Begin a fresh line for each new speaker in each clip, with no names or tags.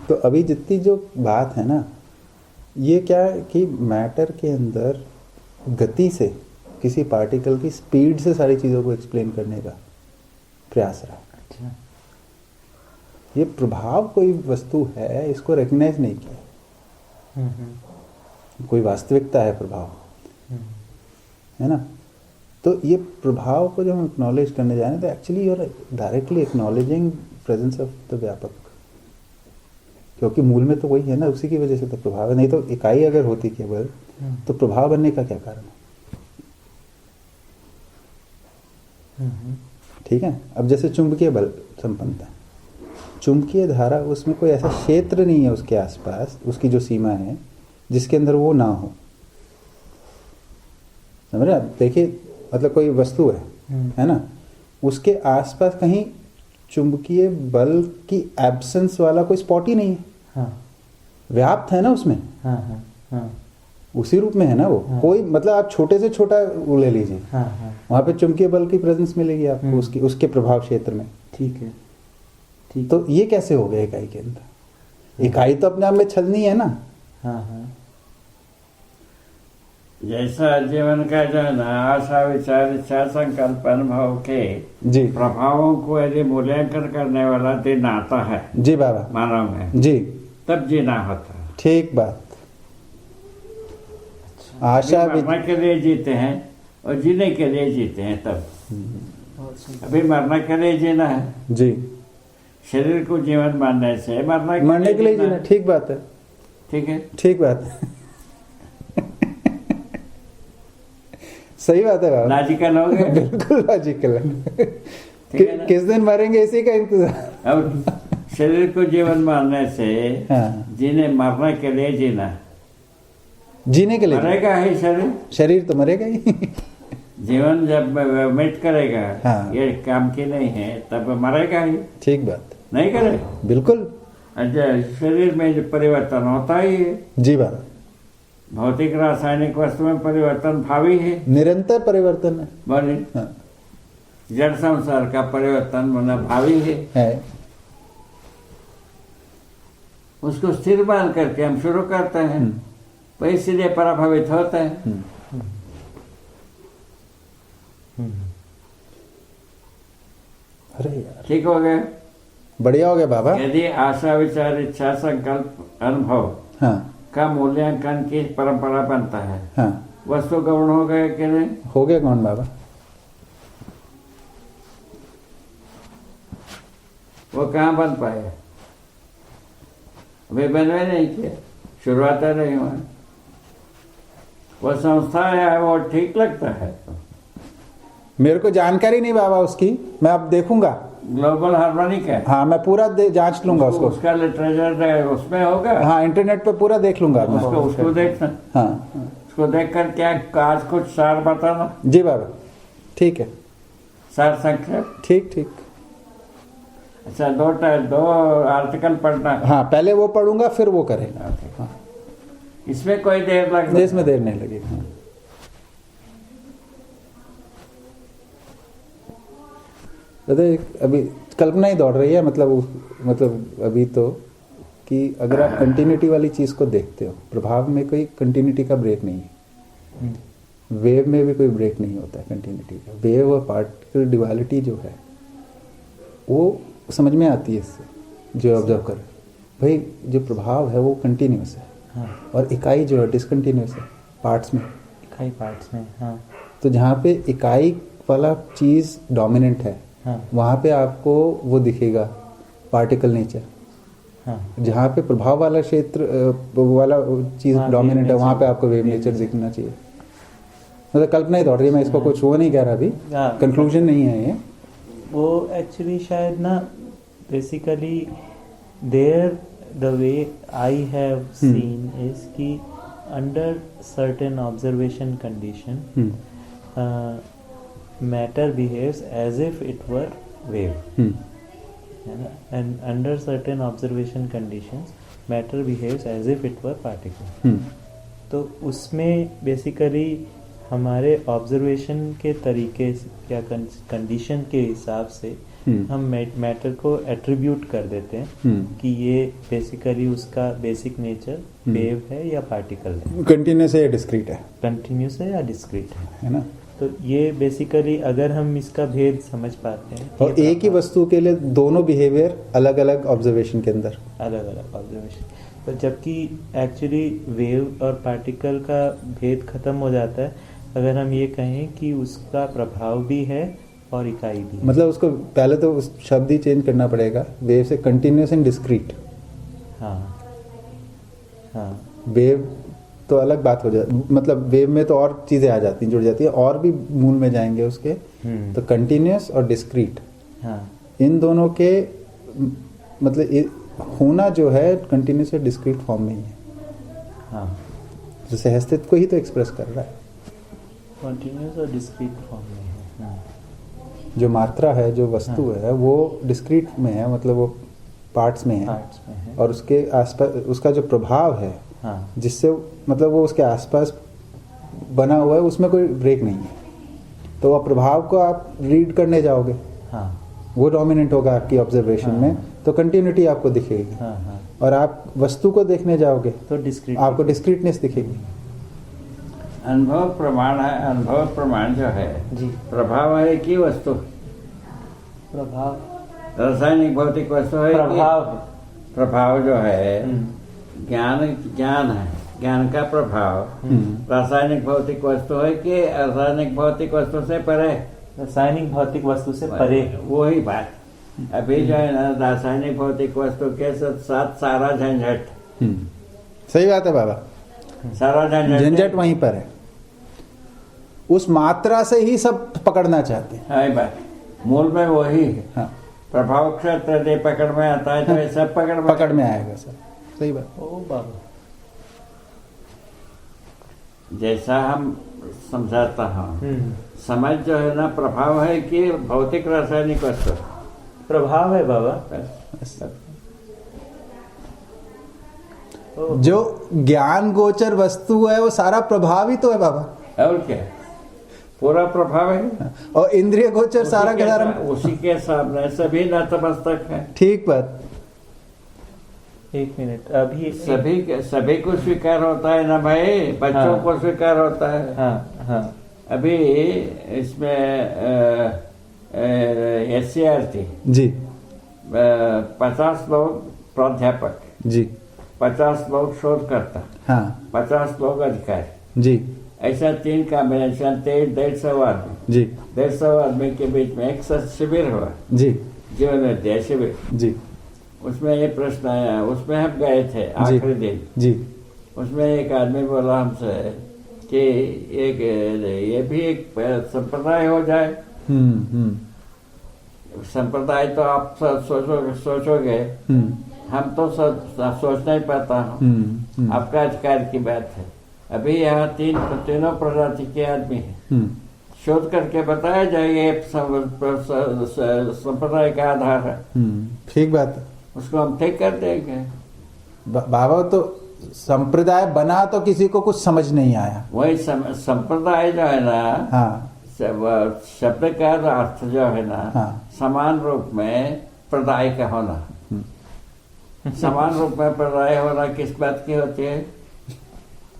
तो अभी जितनी जो बात है ना, ये क्या है कि मैटर के अंदर गति से, किसी पार्टिकल की स्पीड से सारी चीज़ों को एक्सप्लेन करने का प्रयास रहा।
अच्छा।
ये प्रभाव कोई वस्तु है, इसको रिकग्नाइज नहीं किया। कोई वास्तविकता है प्रभाव, है ना। तो ये प्रभाव को जब हम एक्नॉलेज करने जा रहे हैं तो actually you are directly acknowledging presence of the व्यापक, क्योंकि मूल में तो वही है ना, उसी की वजह से तो प्रभाव है। नहीं तो इकाई अगर होती केवल तो प्रभाव बनने का क्या कारण है? ठीक है। अब जैसे चुंबकीय बल संपन्नता, चुंबकीय धारा, उसमें कोई ऐसा क्षेत्र नहीं है उसके आसपास, उसकी जो सीमा है जिसके अंदर वो ना हो। समझ रहे आप? देखिए, मतलब कोई वस्तु है ना, उसके आसपास कहीं चुंबकीय बल की एब्सेंस वाला कोई स्पॉट ही नहीं है।
हाँ।
व्याप्त है ना उसमें।
हाँ, हाँ, हाँ।
उसी रूप में है ना वो।
हाँ।
कोई मतलब आप छोटे से छोटा वो ले लीजिए,
हाँ, हाँ।
वहां पे चुंबकीय बल की प्रेजेंस मिलेगी आपको उसके प्रभाव क्षेत्र में।
ठीक है, ठीक।
तो ये कैसे हो गया इकाई के अंदर? इकाई तो अपने आप में छलनी है ना।
हाँ, हाँ।
जैसा जीवन का जो है ना, आशा विचार इच्छा संकल्प अनुभव के
जी
प्रभावों को यदि मूल्यांकन करने वाला दिन आता है
जी बाबा
मानव में,
जी,
तब जीना होता है।
ठीक बात। आशा
अभी मरने के लिए जीते हैं और जीने के लिए जीते हैं तब। अभी मरने के लिए जीना है
जी,
शरीर को जीवन मानने से
मरने के लिए जीना। ठीक बात है,
ठीक है,
ठीक बात है। सही बात है बाबा,
लॉजिकल हो गया।
बिल्कुल लॉजिकल है। किस दिन मरेंगे इसी का इंतजार।
अब शरीर को जीवन मानने से जीने मरने के लिए जीना,
जीने के लिए
मरेगा ही शरीर,
शरीर तो मरेगा ही।
जीवन जब मिट करेगा,
हाँ।
ये काम की नहीं है, तब मरेगा ही।
ठीक बात,
नहीं करे
बिल्कुल।
अच्छा, शरीर में जो परिवर्तन होता ही है,
जी बाबा,
भौतिक रासायनिक वस्तु में परिवर्तन भावी है,
निरंतर परिवर्तन है।
बोले
हाँ।
जड़ संसार का परिवर्तन मतलब भावी है। उसको स्थिर मान करके हम शुरू करते हैं, तो इसीलिए प्रभावित होते हैं।
अरे यार,
ठीक हो गया,
बढ़िया हो गया बाबा।
यदि आशा विचार इच्छा संकल्प अनुभव
हाँ
का मूल्यांकन की परंपरा बनता है,
हाँ,
वस्तु गौण हो गए कि नहीं?
हो गया कौन बाबा?
वो कहाँ बन पाए? अभी बनवे नहीं किया, शुरुआत नहीं हुआ। वो संस्था है, वो ठीक लगता है तो
मेरे को जानकारी नहीं बाबा उसकी, मैं अब देखूंगा।
ग्लोबल हार्मोनिक है।
हाँ, मैं पूरा जांच लूंगा उसको।
उसका लिटरेचर उसमें होगा।
हाँ, इंटरनेट पे पूरा देख लूंगा मैं।
उसको देखना।
हाँ,
उसको देखकर क्या आज कुछ सार बताना।
जी बाबा, ठीक है,
सार संक्षेप।
ठीक ठीक।
अच्छा, दो आर्टिकल पढ़ना।
हाँ, पहले वो पढ़ूंगा फिर वो करेगा। हाँ।
इसमें कोई देर लगेगी?
इसमें देर नहीं लगेगी। हाँ। अभी कल्पना ही दौड़ रही है, मतलब अभी तो, कि अगर आप कंटिन्यूटी वाली चीज को देखते हो, प्रभाव में कोई कंटिन्यूटी का ब्रेक नहीं है, वेव में भी कोई ब्रेक नहीं होता है कंटिन्यूटी का। वेव और पार्टिकल ड्यूअलिटी जो है वो समझ में आती है इससे, जो ऑब्जर्व कर भाई, जो प्रभाव है वो कंटिन्यूस है।
हाँ।
और इकाई जो है डिसकंटिन्यूस है पार्ट्स में।
इकाई पार्ट्स में। हाँ।
तो जहाँ पे इकाई वाला चीज डोमिनेंट है,
हाँ।
वहाँ पे आपको वो दिखेगा पार्टिकल नेचर।
हाँ।
जहाँ पे प्रभाव वाला क्षेत्र वाला चीज
हाँ,
डोमिनेंट है, वहाँ पे आपको वेव नेचर दिखना चाहिए। मतलब कल्पना ही दौड़ रही है, मैं इसको कुछ वो नहीं कह रहा अभी, कंक्लूजन नहीं है ये।
वो एक्चुअली शायद ना, basically there the way I have seen is कि under certain observation condition matter behaves as if it were wave, and under certain observation conditions matter behaves as if it were particle. तो उसमें basically हमारे observation के तरीके या condition के हिसाब से हम मैटर को एट्रीब्यूट कर देते हैं कि ये बेसिकली उसका बेसिक नेचर वेव है या पार्टिकल है,
कंटिन्यूस है या डिस्क्रीट है,
कंटिन्यूस है या डिस्क्रीट
है ना।
तो ये बेसिकली अगर हम इसका भेद समझ पाते हैं,
और एक ही वस्तु के लिए दोनों बिहेवियर अलग अलग ऑब्जर्वेशन के अंदर,
अलग अलग ऑब्जर्वेशन, तो जबकि एक्चुअली वेव और पार्टिकल का भेद खत्म हो जाता है अगर हम ये कहें कि उसका प्रभाव भी है और इकाई भी है।
मतलब उसको पहले तो उस शब्द ही चेंज करना पड़ेगा, वेव से कंटिन्यूस एंड डिस्क्रीट।
हाँ हाँ,
वेव तो अलग बात हो जाती, मतलब वेव में तो और चीजें आ जाती हैं, जुड़ जाती है, और भी मूल में जाएंगे उसके। तो कंटिन्यूस और डिस्क्रीट,
हाँ,
इन दोनों के मतलब होना जो है कंटिन्यूस और डिस्क्रीट फॉर्म में ही है।
हाँ,
जैसे अस्तित्व को ही तो एक्सप्रेस कर रहा है,
कंटिन्यूस और डिस्क्रीट फॉर्म में है।
जो मात्रा है, जो वस्तु है, वो डिस्क्रीट में है, मतलब वो पार्ट्स में है, और उसके आसपास उसका जो प्रभाव है,
हाँ,
जिससे मतलब वो उसके आसपास बना हुआ है, उसमें कोई ब्रेक नहीं है। तो वो प्रभाव को आप रीड करने जाओगे,
हाँ,
वो डोमिनेंट होगा आपकी ऑब्जर्वेशन में, तो कंटिन्यूटी आपको दिखेगी।
हाँ, हाँ,
और आप वस्तु को देखने जाओगे
तो डिस्क्रीट,
आपको डिस्क्रीटनेस दिखेगी।
अनुभव प्रमाण है, अनुभव प्रमाण जो है
जी,
प्रभाव है कि वस्तु,
प्रभाव,
रासायनिक भौतिक वस्तु है
प्रभाव
कि
है,
प्रभाव जो है ज्ञान, ज्ञान है, ज्ञान का प्रभाव रासायनिक भौतिक वस्तु है कि रासायनिक भौतिक वस्तु से परे,
रासायनिक भौतिक वस्तु से परे।
वही बात अभी जो है ना, रासायनिक भौतिक वस्तु के साथ सारा झंझट,
सही बात है बाबा,
सारा
झंझट वहीं पर है, उस मात्रा से ही सब पकड़ना चाहते हैं।
है बात, मूल में वही है।
हाँ,
प्रभाव क्षेत्र यदि पकड़ में आता है तो ये सब
पकड़ में आएगा सर, सही बात।
ओ बाबा,
जैसा हम समझाता हूँ, समझ जो है ना, प्रभाव है कि भौतिक रासायनिक वस्तु,
प्रभाव है बाबा।
जो ज्ञान गोचर वस्तु है वो सारा प्रभाव ही तो है बाबा,
और क्या, पूरा प्रभाव है।
और इंद्रिय गोचर सारा के सारा
उसी के सामने सभी नतमस्तक है।
ठीक बात।
एक मिनट, अभी
सभी को स्वीकार होता है ना भाई, बच्चों
हाँ,
को स्वीकार होता है।
हाँ, हाँ,
अभी इसमें SCRT
जी,
50 लोग प्राध्यापक
जी,
50 लोग शोधकर्ता,
हाँ,
50 लोग अधिकारी,
जी,
ऐसा 3 कॉम्बिनेशन, 150 आदमी,
जी,
150 आदमी के बीच में एक शिविर हुआ,
जी,
जीवन शिविर।
जी,
उसमें ये प्रश्न आया, उसमें हम गए थे आखिरी दिन।
जी,
उसमें एक आदमी बोला हमसे कि ये भी एक संप्रदाय हो जाए। संप्रदाय तो आप सोचोगे, हम तो सोच नहीं पाता हूँ, आपका अधिकार की बात है। अभी यहाँ तीनों प्रजाति के आदमी हैं, शोध करके बताया जाए संप्रदाय का आधार है।
ठीक बात है,
उसको हम ठीक कर देंगे।
बाबा तो संप्रदाय बना तो किसी को कुछ समझ नहीं आया।
वही संप्रदाय जो है ना,
हाँ,
शब्द का अर्थ जो है ना,
हाँ,
समान रूप में प्रदाय का होना। समान रूप में प्रदाय होना किस बात की होती है?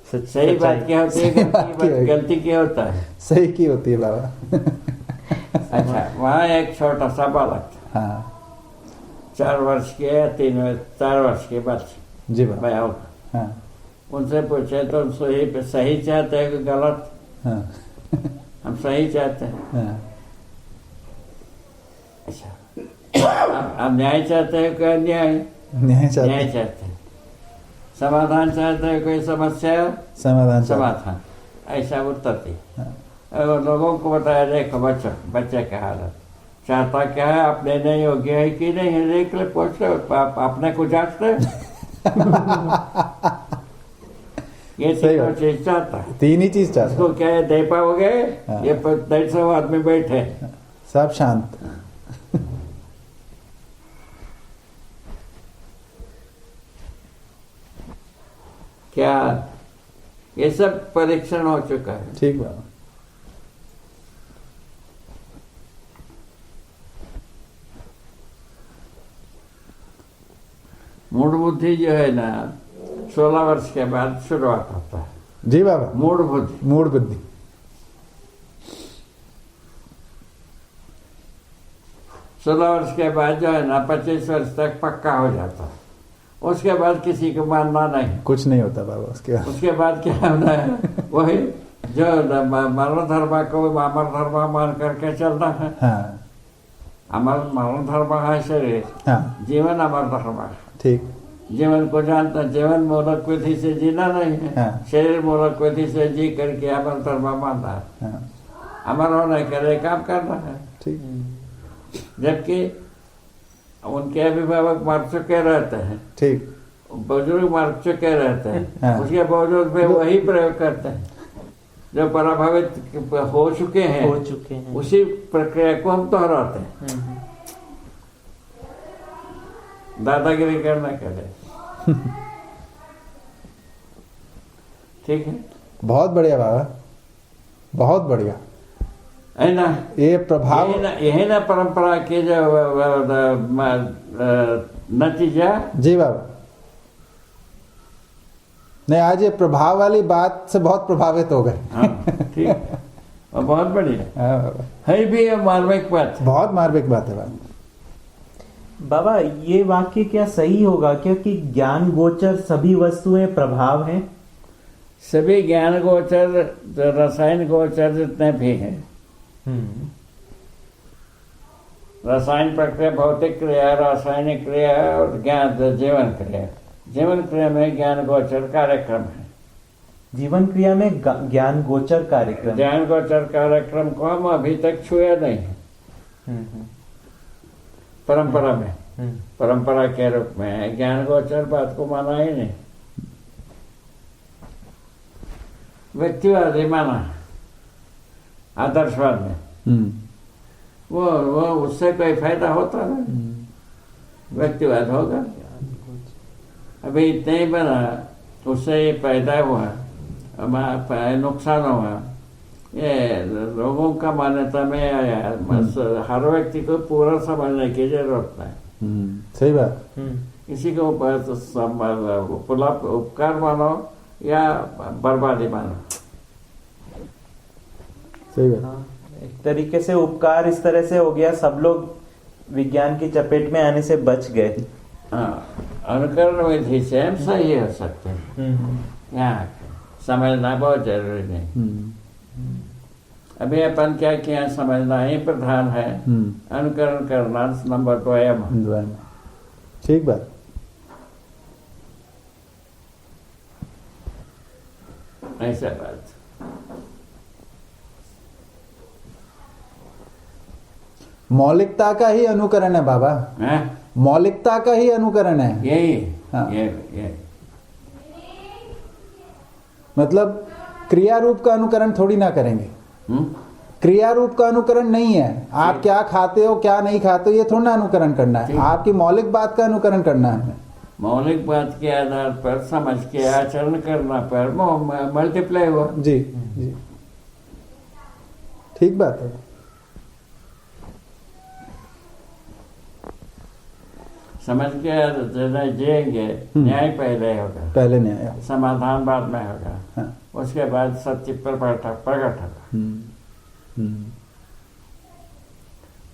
सही बात की होती है, गलती की होता है?
सही की होती है बाबा।
अच्छा, वहाँ एक छोटा सा बालक था,
हाँ,
4 वर्ष के या 4 वर्ष के बच्चे,
जी बाबा,
हाँ, उनसे पूछे तो सही चाहते हैं कि गलत?
हाँ,
हम सही चाहते हैं।
हाँ,
अच्छा, हम न्याय चाहते हैं कि अन्याय?
न्याय
चाहते हैं। समाधान चाहते हैं, कोई समस्या समाधान, ऐसा उत्तर दी। और लोगों को बताया, देखो बच्चे का हालत चाहता क्या है, आप लेने योग्य है कि नहीं है, देख ले, पूछ लो, आपने कुछ जांचते? ये तीनों चीज चाहता है,
3 ही चीज चाहता है।
उसको क्या है, दे पाओगे? ये 150 आदमी बैठे,
सब शांत।
क्या ये सब परीक्षण हो चुका है।
ठीक बाबा।
मूढ़ बुद्धि जो है ना 16 वर्ष के बाद शुरुआत होता है।
जी बाबा,
मूढ़ बुद्धि,
मूढ़ बुद्धि
16 वर्ष के बाद जो है ना 25 वर्ष तक पक्का हो जाता है। उसके बाद किसी को मानना नहीं,
कुछ नहीं होता बाबा। उसके बाद
क्या होना है, वही जो मरण धर्म को अमर धर्म मान करके चलना है।
हाँ।
अमर मरण धर्म है शरीर,
हाँ।
जीवन अमर धर्म है।
ठीक।
जीवन को जानता, जीवन मूलक विधि से जीना नहीं है।
हाँ।
शरीर मूलक विधि से जी करके अमर धर्म मानना है।
हाँ।
अमर होने के लिए काम करना है।
ठीक।
जबकि उनके अभिभावक मर चुके रहते हैं,
ठीक,
बुजुर्ग मर चुके रहते हैं।
हाँ।
उसके बावजूद वे वही प्रयोग करते हैं जो पराभवित हो चुके हैं। उसी प्रक्रिया को हम दोहराते हैं दादागिरी करने के लिए। ठीक है,
बहुत बढ़िया बाबा, बहुत बढ़िया
है ना।
ये प्रभाव,
यही ना परंपरा के जो नतीजा।
जी बाबा, नहीं आज ये प्रभाव वाली बात से बहुत प्रभावित हो गए।
हाँ, ठीक, और बहुत बढ़िया।
हाँ बाबा,
है भी ये मार्मिक बात,
बहुत मार्मिक बात है बाबा।
बाबा ये वाक्य क्या सही होगा, क्योंकि ज्ञान गोचर सभी वस्तुएं प्रभाव हैं?
सभी ज्ञान गोचर, रसायन गोचर जितने भी हैं, रसायन प्रक्रिया, भौतिक क्रिया, रासायनिक क्रिया और ज्ञान जीवन क्रिया। जीवन क्रिया में ज्ञान गोचर कार्यक्रम है।
जीवन क्रिया में ज्ञान गोचर कार्यक्रम,
ज्ञान गोचर कार्यक्रम को हम अभी तक छुए नहीं है परंपरा में। परंपरा के रूप में ज्ञान गोचर बात को माना ही नहीं, व्यक्तिवादी माना, आदर्शवाद में। वो उससे कोई फायदा होता नहीं, व्यक्तिवाद होगा। अभी इतने ही बना, उससे ये पैदा हुआ, नुकसान हुआ, ये लोगों का मान्यता में आया। बस हर व्यक्ति को पूरा समझने की जरूरत नहीं।
सही बात।
किसी को उपकार मानो या बर्बादी मानो।
सही बात।
हाँ, एक तरीके से उपकार इस तरह से हो गया, सब लोग विज्ञान की चपेट में आने से बच गए।
हाँ, अनुकरण विधि से हम सही हो सकते हैं। यहाँ समझना बहुत जरूरी नहीं। अभी अपन क्या किया, समझना ही प्रधान है, अनुकरण करना नंबर 2 है।
ठीक बात।
ऐसा बात।
मौलिकता का ही अनुकरण है बाबा। मौलिकता का ही अनुकरण है
यही।
हाँ।
यही
मतलब क्रिया रूप का अनुकरण थोड़ी ना करेंगे। क्रिया रूप का अनुकरण नहीं है। आप क्या खाते हो क्या नहीं खाते हो ये थोड़ा ना अनुकरण करना है, आपकी मौलिक बात का अनुकरण करना है।
मौलिक बात के आधार पर समझ के आचरण करना पर मल्टीप्लाई हुआ।
जी जी, ठीक बात है।
समझ के जिएंगे, न्याय पहले होगा,
पहले न्याय,
समाधान बाद में होगा।
हाँ।
उसके बाद सत्य प्रकट होगा।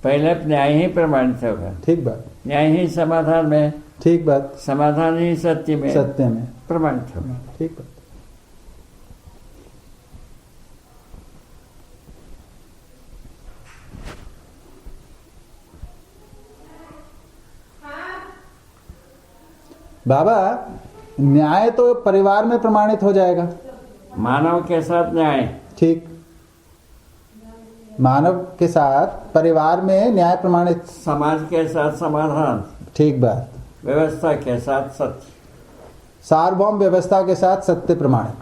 पहले न्याय ही प्रमाणित होगा।
ठीक बात।
न्याय ही समाधान में,
ठीक बात।
समाधान ही सत्य में प्रमाणित होगा।
ठीक बात। बाबा न्याय तो परिवार में प्रमाणित हो जाएगा।
मानव के साथ न्याय,
ठीक, मानव के साथ परिवार में न्याय प्रमाणित,
समाज के साथ समाधान,
ठीक बात,
व्यवस्था के साथ सत्य,
सार्वभौम व्यवस्था के साथ सत्य प्रमाणित।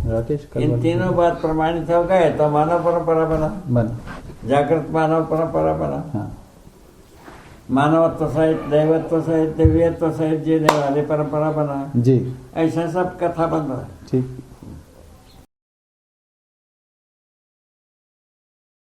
राकेश,
इन तीनों बात प्रमाणित हो गए तो मानव परंपरा बना, जागृत मानव परंपरा बना।
हाँ।
मानवत्व सहित, दैवत्व सहित, दिव्यत्व सहित जीने वाली परंपरा बना।
जी,
ऐसा सब कथा बन रहा है।
ठीक।